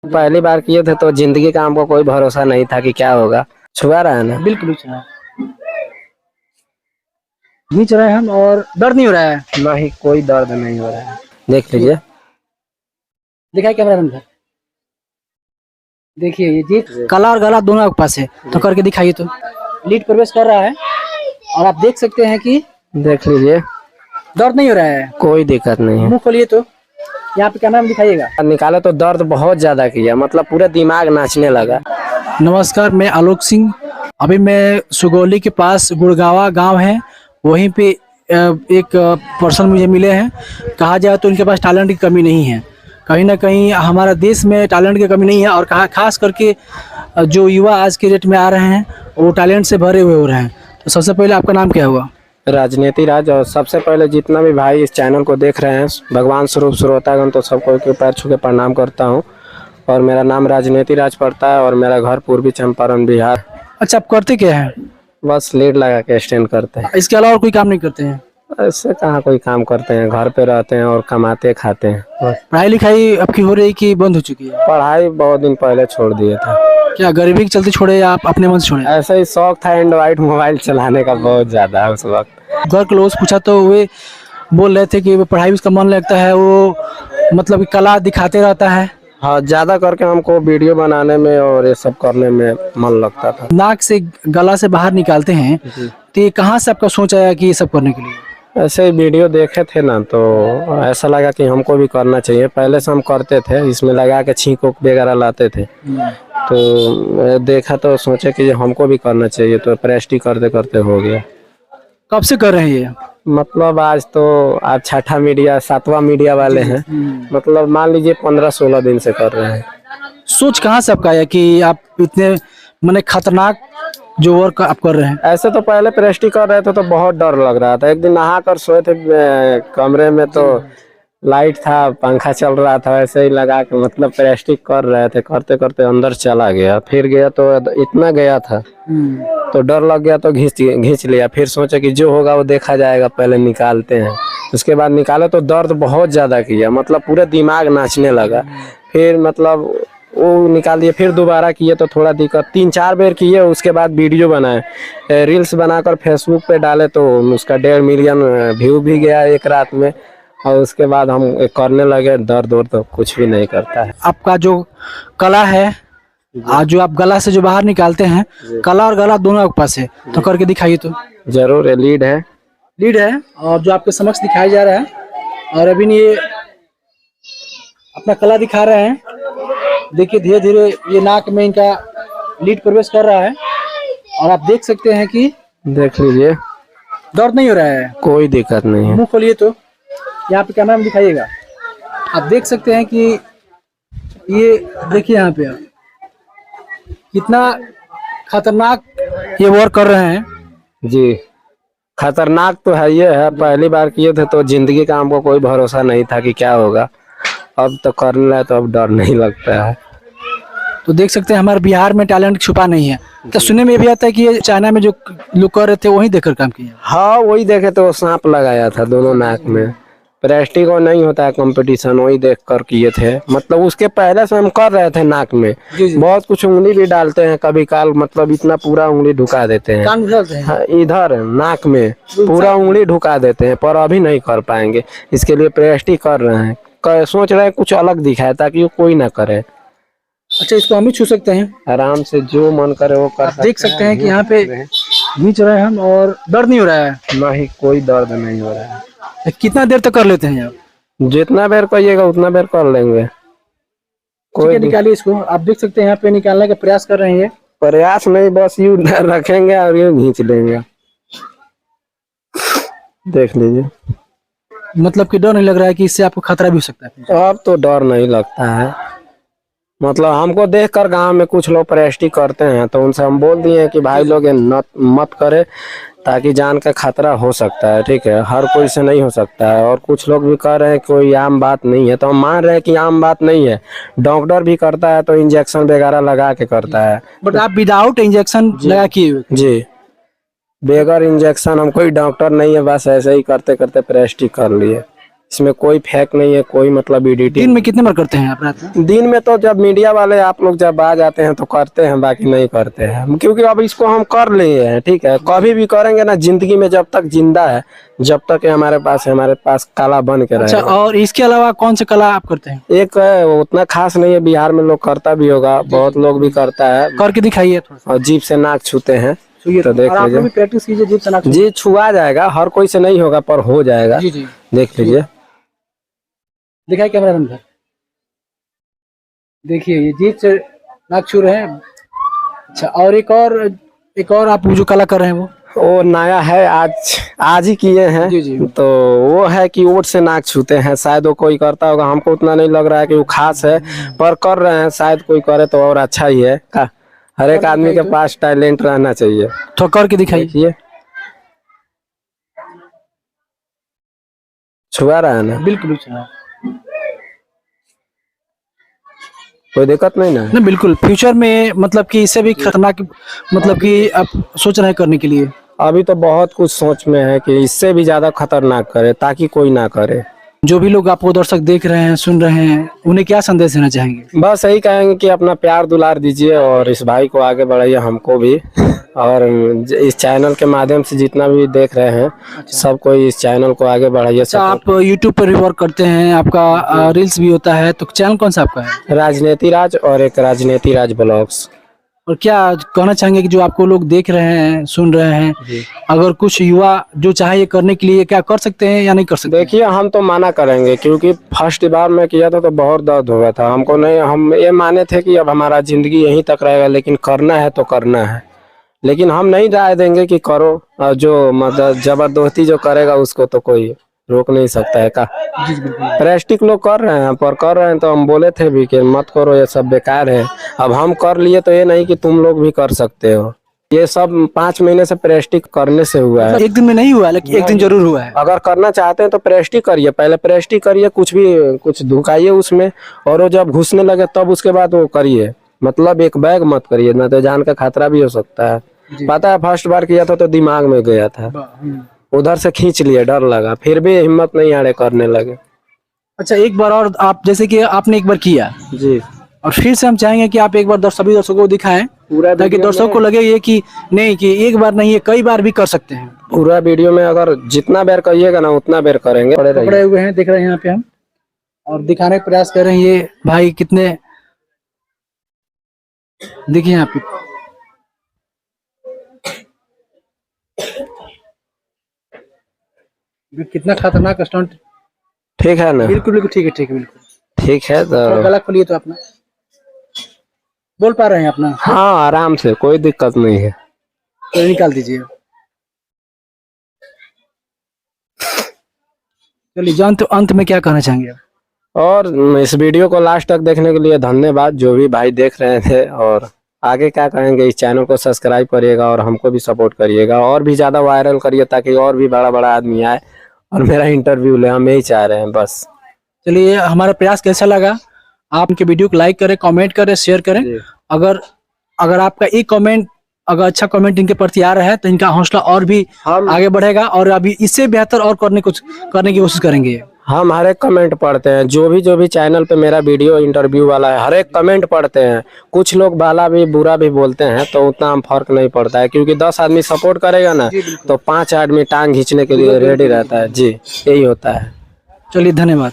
पहली बार किए थे तो जिंदगी का हमको कोई भरोसा नहीं था कि क्या होगा। छुआ रहा है ना। बिल्कुल छुआ खींच रहे हैं हम और दर्द नहीं हो रहा है। नहीं, कोई दर्द नहीं हो रहा है। देख लीजिए। दिखाई कैमरा में अंदर। देखिए ये जी काला और गला दोनों आपके पास है, तो करके दिखाइए तो। लीड प्रवेश कर रहा है और आप देख सकते हैं कि देख लीजिए, दर्द नहीं हो रहा है। कोई दिक्कत नहीं है। मुंह खोलिए तो, यहाँ पे कैमरा में दिखाइएगा। निकाले तो दर्द बहुत ज्यादा किया, मतलब पूरा दिमाग नाचने लगा। नमस्कार, मैं आलोक सिंह। अभी मैं सुगौली के पास गुड़गावा गांव है, वहीं पे एक पर्सन मुझे मिले हैं। कहा जाए तो इनके पास टैलेंट की कमी नहीं है। कहीं ना कहीं हमारा देश में टैलेंट की कमी नहीं है, और खास करके जो युवा आज के डेट में आ रहे हैं वो टैलेंट से भरे हुए हो रहे हैं। तो सबसे पहले आपका नाम क्या हुआ? राजनीति राज। और सबसे पहले जितना भी भाई इस चैनल को देख रहे हैं, भगवान स्वरूप श्रोतागण, तो सबको के पैर छू के प्रणाम करता हूँ। और मेरा नाम राजनीति राज पड़ता है और मेरा घर पूर्वी चंपारण बिहार। अच्छा, आप करते क्या है? बस लीड लगा के स्टैंड करते हैं। इसके अलावा और कोई काम नहीं करते हैं? ऐसे कहाँ कोई काम करते हैं, घर पे रहते हैं और कमाते खाते हैं। पढ़ाई लिखाई आपकी हो रही कि बंद हो चुकी है? पढ़ाई बहुत दिन पहले छोड़ दिए था। क्या गरीबी के चलते छोड़े या आप अपने मन से छोड़े? ऐसा ही शौक था एंड्रॉइड मोबाइल चलाने का बहुत ज्यादा उस वक्त। घर के लोगों से पूछा तो वे बोल रहे थे कि वो पढ़ाई में उसका मन लगता है, वो मतलब कला दिखाते रहता है। हाँ, ज्यादा करके हमको वीडियो बनाने में और ये सब करने में मन लगता था। नाक से गला से बाहर निकालते हैं, तो ये कहाँ से आपका सोच आया कि ये सब करने के लिए? ऐसे ही वीडियो देखे थे ना, तो ऐसा लगा कि हमको भी करना चाहिए। पहले से हम करते थे, इसमें लगा के छींक वगैरह लाते थे। तो देखा तो सोचे कि हमको भी करना चाहिए, तो प्रैक्टिस करते करते हो गया। कब से कर रहे हैं ये? मतलब आज तो आज छठा मीडिया 7वां मीडिया वाले हैं। मतलब मान लीजिए 15-16 दिन से कर रहे हैं। सोच कहाँ से आपका आया कि आप इतने माने खतरनाक जो वर्क आप कर रहे हैं? ऐसे तो पहले प्रैक्टिस कर रहे थे तो बहुत डर लग रहा था। एक दिन नहा कर सोए थे कमरे में, तो लाइट था, पंखा चल रहा था, ऐसे ही लगा के मतलब प्रैक्टिस कर रहे थे। करते करते अंदर चला गया, फिर गया तो इतना गया था तो डर लग गया, तो घींच लिया। फिर सोचे कि जो होगा वो देखा जाएगा, पहले निकालते हैं। उसके बाद निकाले तो दर्द बहुत ज्यादा किया, मतलब पूरा दिमाग नाचने लगा। फिर मतलब वो निकाल दिए, फिर दोबारा किए तो थोड़ा दिक्कत। 3-4 बार किए, उसके बाद वीडियो बनाए, रील्स बनाकर फेसबुक पे डाले, तो उसका 1.5 मिलियन व्यू भी गया एक रात में। और उसके बाद हम करने लगे, दर्द वर्द तो कुछ भी नहीं करता है। आपका जो कला है, आज जो आप गला से जो बाहर निकालते हैं, कला और गला दोनों आपके पास है, तो करके दिखाइए तो। जरूर है, लीड है। लीड है और जो आपके समक्ष दिखाया जा रहा है, और अभी ये अपना कला दिखा रहे हैं। देखिए धीरे धीरे ये नाक में इनका लीड प्रवेश कर रहा है और आप देख सकते हैं कि देख लीजिए, दर्द नहीं हो रहा है। कोई दिक्कत नहीं है। मुंह खोलिए तो, यहाँ पे कैमरा में दिखाइएगा। आप देख सकते हैं कि ये देखिए यहाँ पे कितना खतरनाक ये वर्क कर रहे हैं। जी, खतरनाक तो है ये है। पहली बार किए थे तो जिंदगी का हमको कोई भरोसा नहीं था कि क्या होगा। अब तो करने लगा तो अब डर नहीं लगता है। तो देख सकते हैं हमारे बिहार में टैलेंट छुपा नहीं है। तो सुनने में भी आता है कि ये चाइना में जो लोग कर रहे थे वही देखकर काम किया। हाँ, वही देखे तो सांप लगाया था दोनों नाक में। प्रेस्टिक और नहीं होता है कंपटीशन, वही देख कर किए थे। मतलब उसके पहले से हम कर रहे थे नाक में। बहुत कुछ उंगली भी डालते हैं कभी काल, मतलब इतना पूरा उंगली ढुका देते हैं। कान उछालते हैं? हाँ, इधर नाक में पूरा उंगली ढुका देते हैं, पर अभी नहीं कर पाएंगे। इसके लिए प्रेस्टिक कर रहे हैं। सोच रहे हैं कुछ अलग दिखाए ताकि वो कोई ना करे। अच्छा, इसको हम भी छू सकते हैं? आराम से जो मन करे वो कर सकते हैं। देख सकते हैं कि यहाँ पे खींच रहे हैं हम और दर्द नहीं हो रहा है। नहीं, कोई दर्द नहीं हो रहा है। कितना देर तक कर लेते हैं आप? जितना बेर कहिएगा उतना बेर कर लेंगे। कोई निकालिए इसको। आप देख सकते हैं यहाँ पे निकालने का प्रयास कर रहे हैं। प्रयास नहीं, बस यूं रखेंगे और यूं खींच लेंगे। देख लीजिए। मतलब कि डर नहीं लग रहा है कि इससे आपको खतरा भी हो सकता है? अब तो डर नहीं लगता है। मतलब हमको देखकर गांव में कुछ लोग प्रेस्टिक करते हैं, तो उनसे हम बोल दिए कि भाई लोग ये मत करे, ताकि जान का खतरा हो सकता है। ठीक है, हर कोई से नहीं हो सकता है। और कुछ लोग भी कह रहे हैं कोई आम बात नहीं है, तो हम मान रहे हैं कि आम बात नहीं है। डॉक्टर भी करता है तो इंजेक्शन वगैरह लगा के करता है। बट आप विदाउट इंजेक्शन लगा किए? जी, बगैर इंजेक्शन। हम कोई डॉक्टर नहीं है, बस ऐसे ही करते करते प्रेस्टिक कर लिए। इसमें कोई फेक नहीं है, कोई मतलब दिन एडिटिंग। में कितने बार करते हैं आप रात में? दिन में तो जब मीडिया वाले आप लोग जब आ जाते हैं तो करते हैं, बाकी नहीं करते हैं, क्योंकि अब इसको हम कर लिए हैं, ठीक है, कभी भी करेंगे ना जिंदगी में, जब तक जिंदा है, जब तक ये हमारे पास कला बन के अच्छा, रहेगा। और इसके अलावा कौन सी कला आप करते हैं? एक है, वो उतना खास नहीं है, बिहार में लोग करता भी होगा, बहुत लोग भी करता है, करके दिखाइए थोड़ा सा। और जीभ से नाक छूते हैं। छुइए तो देख और आप लोग भी लीजिए प्रैक्टिस कीजिए जीभ से नाक छू। जी, छुआ जाएगा, हर कोई से नहीं होगा पर हो जाएगा। जी जी, देख लीजिए। दिखाइए कैमरा बंद कर। देखिए ये जीभ से नाक छू रहे हैं। अच्छा, और एक और आप जो कला कर रहे हैं वो नया है, आज ही किए हैं। जी, जी। तो वो है कि ओट से नाक छूते हैं, शायद वो कोई करता होगा, हमको उतना नहीं लग रहा है कि वो खास है, पर कर रहे हैं, शायद कोई करे तो और अच्छा ही है का। हर एक आदमी के पास टैलेंट रहना चाहिए। तो करके दिखाइए। देखिए, छुआ रहा है ना, बिल्कुल बिल्कुल। कोई दिक्कत नहीं ना। नहीं बिल्कुल, फ्यूचर में मतलब कि इससे भी खतरनाक, मतलब कि आप सोच रहे हैं करने के लिए? अभी तो बहुत कुछ सोच में है कि इससे भी ज्यादा खतरनाक करे, ताकि कोई ना करे। जो भी लोग आपको दर्शक देख रहे हैं, सुन रहे हैं, उन्हें क्या संदेश देना चाहेंगे? बस यही कहेंगे कि अपना प्यार दुलार दीजिए और इस भाई को आगे बढ़ाइए, हमको भी, और इस चैनल के माध्यम से जितना भी देख रहे हैं सब कोई इस चैनल को आगे बढ़ाइए। अच्छा, आप यूट्यूब पर भी वर्क करते हैं, आपका रील्स भी होता है, तो चैनल कौन सा आपका है? राजनीति राज और एक राजनीति राज ब्लॉग्स। और क्या कहना चाहेंगे कि जो आपको लोग देख रहे हैं, सुन रहे हैं, अगर कुछ युवा जो चाहे ये करने के लिए, क्या कर सकते हैं या नहीं कर सकते? देखिए, हम तो माना करेंगे, क्योंकि फर्स्ट बार मैं किया था तो बहुत दर्द हुआ था हमको, नहीं, हम ये माने थे कि अब हमारा जिंदगी यहीं तक रहेगा, लेकिन करना है तो करना है। लेकिन हम नहीं राय देंगे कि करो, और जो मतलब जबरदस्ती जो करेगा उसको तो कोई रोक नहीं सकता है का। प्रेस्टिक लोग कर रहे हैं, पर कर रहे हैं तो हम बोले थे भी कि मत करो, ये सब बेकार है। अब हम कर लिए तो ये नहीं कि तुम लोग भी कर सकते हो। ये सब 5 महीने से प्रेस्टिक करने से हुआ है। एक दिन में नहीं हुआ, लेकिन एक दिन जरूर हुआ है। अगर करना चाहते हैं तो प्रेस्टिक करिए, पहले प्रेस्टिक करिए, कुछ धुकाइए उसमें, और वो जब घुसने लगे तब उसके बाद वो करिए। मतलब एक बैग मत करिए, ना तो जान का खतरा भी हो सकता है। पता है, फर्स्ट बार किया था तो दिमाग में गया था, उधर से खींच लिए, डर लगा, फिर भी हिम्मत नहीं आ रहे, करने लगे। अच्छा, एक बार और आप, जैसे कि आपने एक बार किया जी, और फिर से हम चाहेंगे कि आप एक बार सभी दर्शकों को दिखाएं, पूरा ताकि दर्शकों को लगे ये कि नहीं, कि एक बार नहीं, ये कई बार भी कर सकते हैं। पूरा वीडियो में अगर जितना बेर करिएगा ना उतना बेर करेंगे। पकड़े हुए हैं, देख रहे हैं यहाँ पे हम, और दिखाने का प्रयास कर रहे हैं। ये भाई कितने, देखिए यहाँ पे कितना खतरनाक स्टंट। ठीक है ना? बिल्कुल बिल्कुल, ठीक है, ठीक है, बिल्कुल ठीक है तो गला खोलिए तो अपना बोल पा रहे हैं अपना? हाँ, आराम से, कोई दिक्कत नहीं है। तो निकाल दीजिए। चलिए जान, तो अंत में क्या कहना चाहेंगे आप? और इस वीडियो को लास्ट तक देखने के लिए धन्यवाद, जो भी भाई देख रहे थे। और आगे क्या कहेंगे, इस चैनल को सब्सक्राइब करिएगा और हमको भी सपोर्ट करिएगा, और भी ज़्यादा वायरल करिए, ताकि और भी बड़ा बड़ा आदमी आए और मेरा इंटरव्यू ले, हम यही चाह रहे हैं बस। चलिए, हमारा प्रयास कैसा लगा, आप इनके वीडियो को लाइक करें, कमेंट करें, शेयर करें। अगर आपका एक कमेंट, अगर अच्छा कमेंट इनके प्रति आ रहा है, तो इनका हौसला और भी आगे बढ़ेगा, और अभी इससे बेहतर और करने की कोशिश करेंगे। हम हर एक कमेंट पढ़ते हैं, जो भी चैनल पे मेरा वीडियो इंटरव्यू वाला है, हर एक कमेंट पढ़ते हैं। कुछ लोग भला भी बुरा भी बोलते हैं, तो उतना हम फर्क नहीं पड़ता है, क्योंकि 10 आदमी सपोर्ट करेगा ना तो 5 आदमी टांग खींचने के लिए रेडी रहता है। जी, यही होता है। चलिए, धन्यवाद।